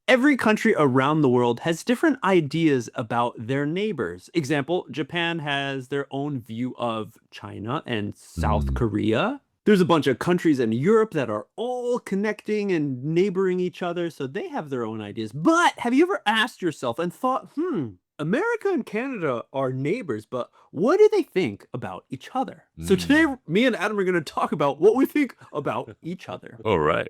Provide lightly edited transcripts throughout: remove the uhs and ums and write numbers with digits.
Every country around the world has different ideas about their neighbors. Example, Japan has their own view of China and South Mm. Korea. There's a bunch of countries in Europe that are all connecting and neighboring each other, so they have their own ideas. But have you ever asked yourself and thought, America and Canada are neighbors, but what do they think about each other? So today, Mm. me and Adam are going to talk about what we think about each other. All right.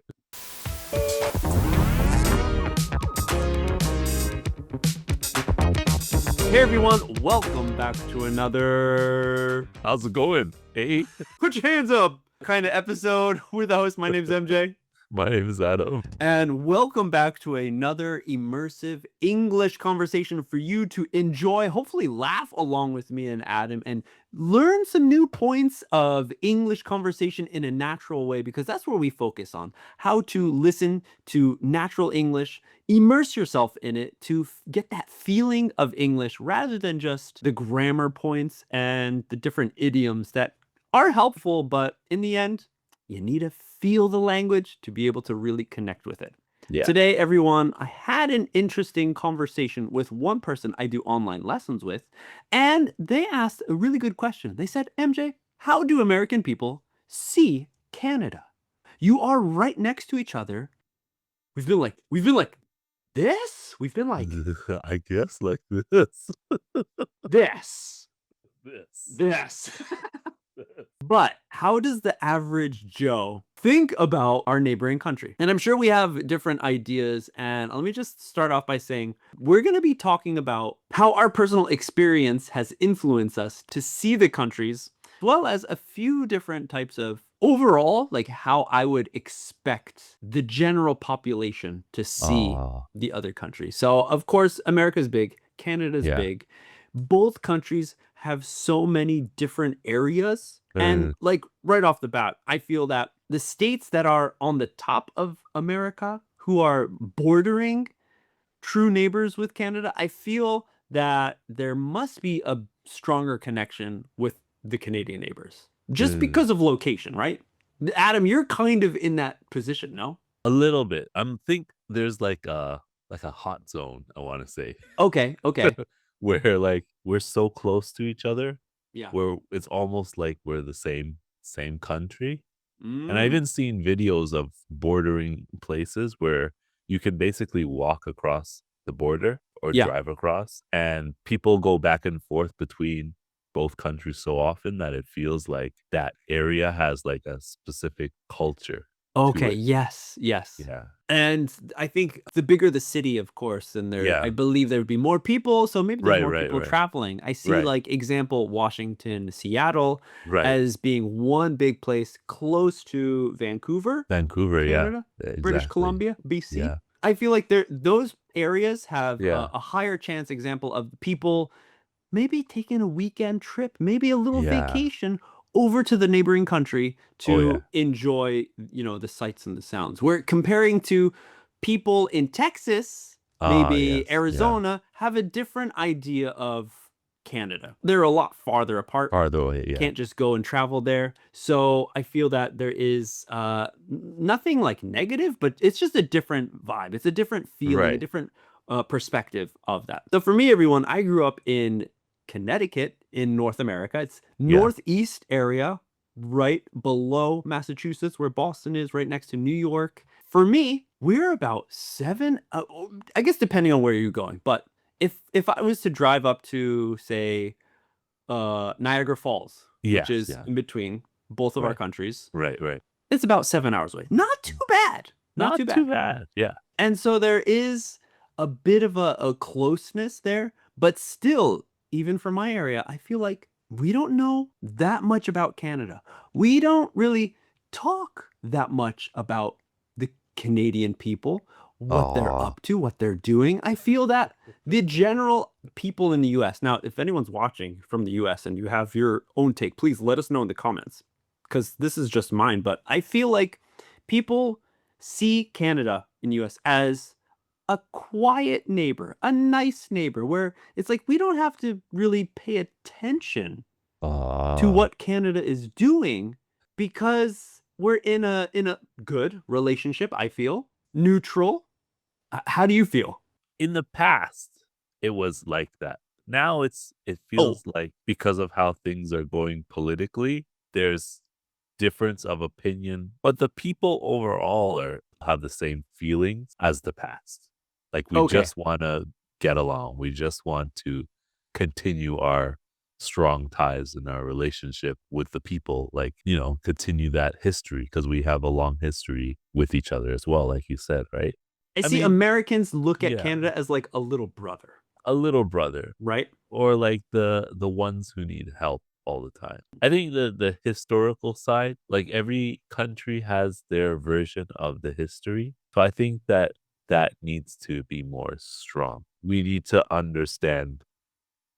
Hey everyone, welcome back to another How's it going? Hey, Put Your Hands Up kind of episode with the host. My name's MJ. my name is Adam. And welcome back to another immersive English conversation for you to enjoy, hopefully laugh along with me and Adam and learn some new points of English conversation in a natural way, because that's where we focus on how to listen to natural English, immerse yourself in it to get that feeling of English rather than just the grammar points and the different idioms that are helpful, but in the end, you need to feel the language to be able to really connect with it. Yeah. Today, everyone, I had an interesting conversation with one person I do online lessons with, and they asked a really good question. They said, MJ, how do American people see Canada? You are right next to each other. We've been like this? We've been like I guess like this. this. This. This. But how does the average Joe think about our neighboring country? And I'm sure we have different ideas. And let me just start off by saying we're going to be talking about how our personal experience has influenced us to see the countries, as well as a few different types of overall, like how I would expect the general population to see Ah, the other country. So, of course, America's big, Canada's yeah. big. Both countries have so many different areas. And like right off the bat, I feel that the states that are on the top of America, who are bordering true neighbors with Canada, I feel that there must be a stronger connection with the Canadian neighbors just Mm. because of location, right? Adam, you're kind of in that position, no? A little bit. Think there's like a hot zone, I want to say, Okay. where like we're so close to each other, Yeah. where it's almost like we're the same country. And I've Mm. even seen videos of bordering places where you can basically walk across the border or Yeah. drive across, and people go back and forth between both countries so often that it feels like that area has like a specific culture to Okay, it. yes. Yeah. And I think the bigger the city, of course, then I Yeah. believe there would be more people. So maybe there's Right, more right, people right. traveling. I see, Right. like, example, Washington, Seattle Right. as being one big place close to Vancouver, Vancouver, yeah. Canada, British Exactly. Columbia, BC. Yeah. I feel like those areas have Yeah. a higher chance, example, of people maybe taking a weekend trip, maybe a little Yeah. vacation over to the neighboring country Oh, yeah. to enjoy, the sights and the sounds. We're comparing to people in Texas, Ah, maybe yes. Yeah. Arizona, have a different idea of Canada. They're a lot farther apart. Farther away, yeah. Can't just go and travel there. So I feel that there is nothing like negative, but it's just a different vibe. It's a different feeling, a Right. different perspective of that. So for me, everyone, I grew up in Connecticut in North America. It's Yeah. northeast area, right below Massachusetts, where Boston is, right next to New York. For me, we're about I guess depending on where you're going, but if I was to drive up to, say, Niagara Falls, which Yes, is yeah. in between both of our Right. countries, Right. it's about 7 hours away. Not too bad. Not too Not too bad. bad. Yeah. And so there is a bit of a closeness there, but still, even for my area, I feel like we don't know that much about Canada. We don't really talk that much about the Canadian people, what they're Aw. up to, what they're doing. I feel that the general people in the US, now, if anyone's watching from the US and you have your own take, please let us know in the comments, because this is just mine. But I feel like people see Canada in the US as a quiet neighbor, a nice neighbor, where it's like we don't have to really pay attention to Ah. what Canada is doing because we're in a good relationship, I feel. neutral. How do you feel? In the past, it was like that. Now it Oh, feels like because of how things are going politically, there's difference of opinion, but the people overall have the same feelings as the past. Like we okay. just want to get along. We just want to continue our strong ties in our relationship with the people, like, continue that history because we have a long history with each other as well, like you said, right? I I see mean, Americans look at yeah, Canada as like a little brother, a little brother right? or like the ones who need help all the time. I think the historical side, like every country has their version of the history. So I think that needs to be more strong. We need to understand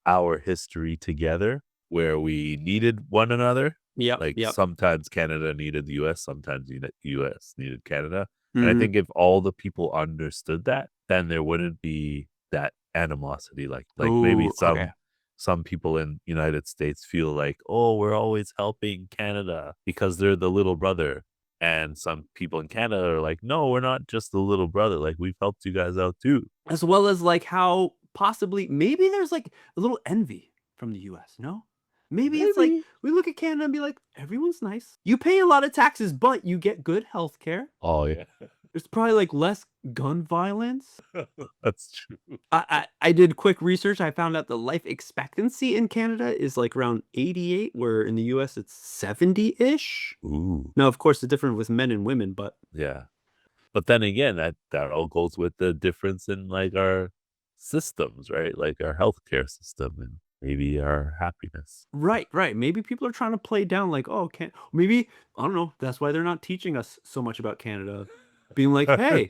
our history together where we needed one another. Yep, Like yep. sometimes Canada needed the US, sometimes US needed Canada. And I Mhm. think if all the people understood that, then there wouldn't be that animosity. Like maybe Ooh, okay. some people in United States feel like, oh, we're always helping Canada because they're the little brother. And some people in Canada are like, no, we're not just the little brother. Like we've helped you guys out too. As well as like how possibly maybe there's like a little envy from the US, no? Maybe it's like Maybe. we look at Canada and be like, everyone's nice. You pay a lot of taxes, but you get good health care. Oh yeah. There's probably like less gun violence. That's true. I did quick research. I found out the life expectancy in Canada is like around 88, where in the US it's 70-ish. Ooh. Now, of course, it's different with men and women, but Yeah. But then again, that all goes with the difference in like our systems, right? Like our healthcare system and maybe our happiness. right, right. Maybe people are trying to play down like, oh, can't maybe I don't know. That's why they're not teaching us so much about Canada. Being like, hey,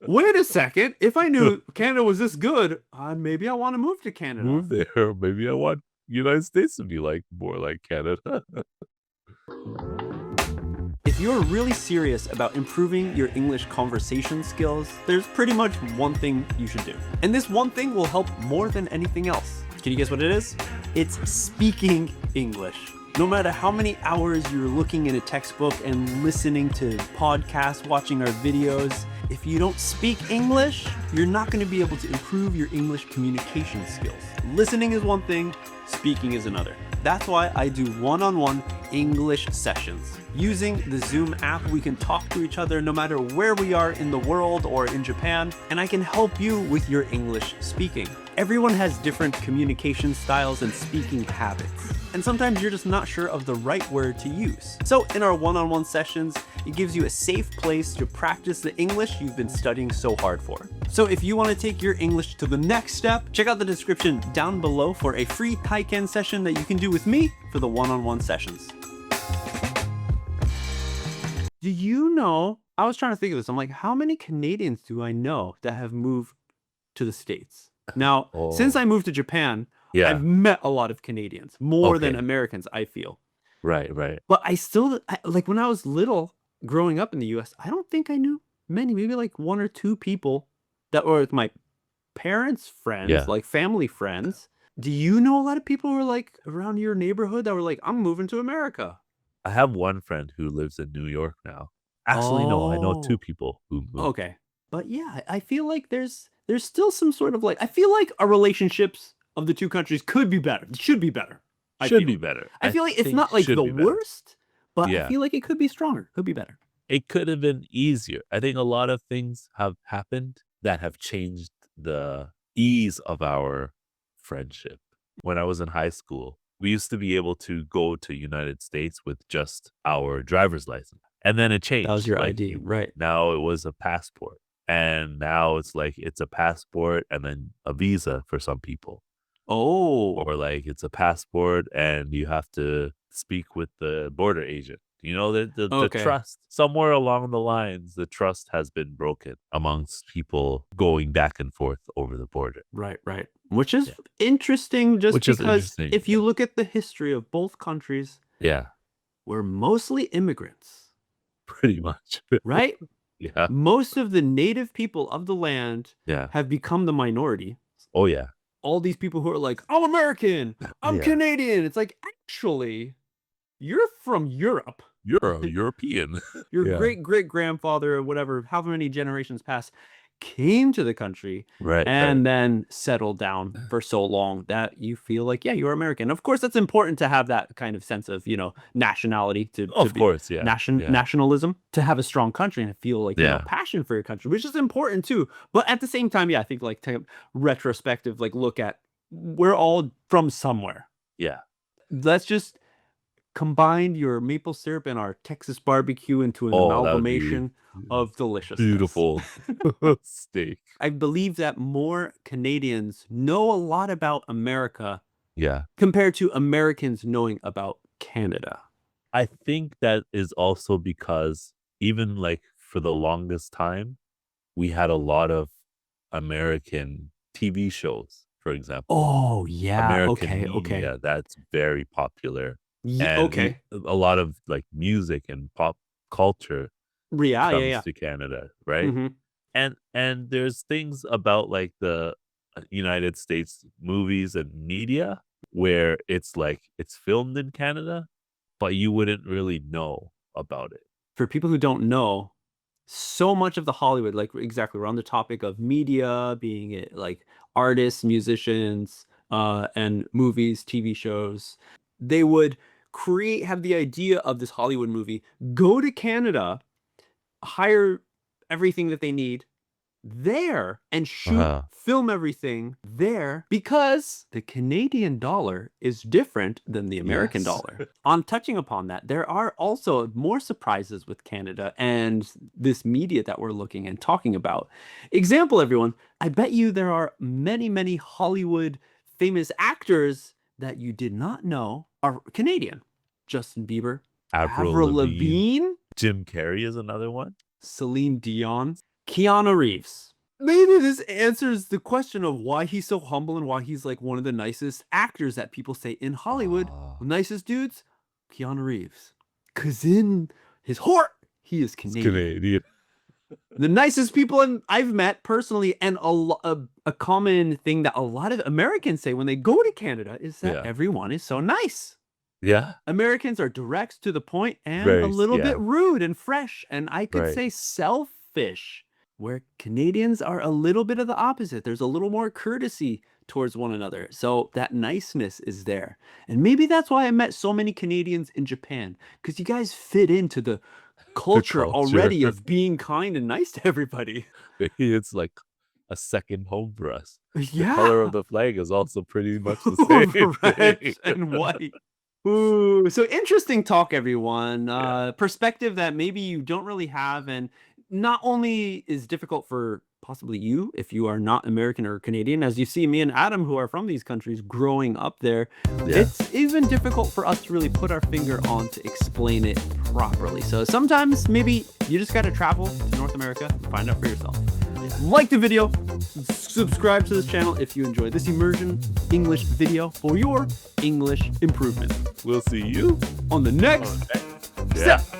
wait a second. If I knew Canada was this good, maybe I want to move to Canada. Move there. Maybe I want United States to be like more like Canada. If you're really serious about improving your English conversation skills, there's pretty much one thing you should do. And this one thing will help more than anything else. Can you guess what it is? It's speaking English. No matter how many hours you're looking in a textbook and listening to podcasts, watching our videos, if you don't speak English, you're not going to be able to improve your English communication skills. Listening is one thing, speaking is another. That's why I do one-on-one English sessions. Using the Zoom app, we can talk to each other no matter where we are in the world or in Japan, and I can help you with your English speaking. Everyone has different communication styles and speaking habits, and sometimes you're just not sure of the right word to use. So in our one-on-one sessions, it gives you a safe place to practice the English you've been studying so hard for. So if you want to take your English to the next step, check out the description down below for a free Taiken session that you can do with me for the one-on-one sessions. Do you know, I was trying to think of this. I'm like, how many Canadians do I know that have moved to the States? Now, since Oh, I moved to Japan, yeah. I've met a lot of Canadians, more than Okay. Americans, I feel. Right, right. But like when I was little, growing up in the US, I don't think I knew many, maybe like one or two people that were my parents' friends, Yeah. like family friends. Do you know a lot of people who are like around your neighborhood that were like, I'm moving to America? I have one friend who lives in New York now. Actually, no, I know two Oh, people who moved. okay. But yeah, I feel like there's still some sort of like I feel like our relationships of the two countries could be better. Should be better. I Should feel. be better. I I feel like it's think not like should the be better. worst, but I Yeah. feel like it could be stronger. Could be better. It could have been easier. I think a lot of things have happened that have changed the ease of our friendship. When I was in high school, we used to be able to go to United States with just our driver's license. And then it That was changed. your Like ID, right? now it was a passport. And now it's like it's a passport and then a visa for some people. Oh, Or like it's a passport and you have to speak with the border agent. The okay. trust somewhere along the lines, the trust has been broken amongst people going back and forth over the border. Right, right. Which is Yeah. interesting just Which is because interesting. if you look at the history of both countries, Yeah, we're mostly immigrants, pretty much. right? Yeah. Most of the native people of the land Yeah. have become the minority. Oh yeah. All these people who are like, I'm American, I'm Yeah. Canadian. It's like, actually, you're from Europe. You're a European. Your Yeah. great-great-grandfather or whatever, however many generations past, came to the country Right. and then settled down for so long that you feel like, yeah, you're American. Of course, that's important to have that kind of sense of, nationality to Of be course, yeah. Yeah. nationalism, to have a strong country and feel like, Yeah. passion for your country, which is important too. But at the same time, yeah, I think like take a retrospective, like look at we're all from somewhere. Yeah. Let's just combine your maple syrup and our Texas barbecue into an Oh, that would be amalgamation of deliciousness. beautiful steak. I believe that more Canadians know a lot about America Yeah. compared to Americans knowing about Canada. I think that is also because even like for the longest time, we had a lot of American TV shows, for example. Oh, yeah. American Okay. media, that's very popular. Yeah, And okay. a lot of like music and pop culture Yeah, comes yeah. to Canada, right? Hmm. And there's things about like the United States movies and media where it's like it's filmed in Canada, but you wouldn't really know about it. For people who don't know, so much of the Hollywood, like exactly, we're on the topic of media, being it like artists, musicians, and movies, TV shows. They would have the idea of this Hollywood movie, go to Canada, hire everything that they need there, and film everything there because the Canadian dollar is different than the American Yes. dollar. On touching upon that, there are also more surprises with Canada and this media that we're looking and talking about. Example, everyone, I bet you there are many, many Hollywood famous actors that you did not know are Canadian. Justin Bieber, Avril Lavigne. Lavigne, Jim Carrey is another one. Celine Dion, Keanu Reeves. Maybe this answers the question of why he's so humble and why he's like one of the nicest actors that people say in Hollywood. Ah. Nicest dudes, Keanu Reeves. Because in his heart, he is It's Canadian. Canadian. The nicest people I've met personally, and a common thing that a lot of Americans say when they go to Canada is that Yeah. everyone is so nice. Yeah. Americans are direct to the point and Very, a little yeah. bit rude and fresh, and I could Right. say selfish, where Canadians are a little bit of the opposite. There's a little more courtesy towards one another. So that niceness is there. And maybe that's why I met so many Canadians in Japan, because you guys fit into the culture already of being kind and nice to everybody. Maybe it's like a second home for us. Yeah. The color of the flag is also pretty much the same Red thing. and white. Ooh, so interesting talk, everyone. Yeah. Perspective that maybe you don't really have, and not only is difficult for possibly you if you are not American or Canadian, as you see me and Adam, who are from these countries, growing up there, Yeah. it's even difficult for us to really put our finger on to explain it properly. So sometimes maybe you just got to travel to North America and find out for yourself. Like the video, subscribe to this channel if you enjoy this immersion English video for your English improvement. We'll see you On the next Yeah. step.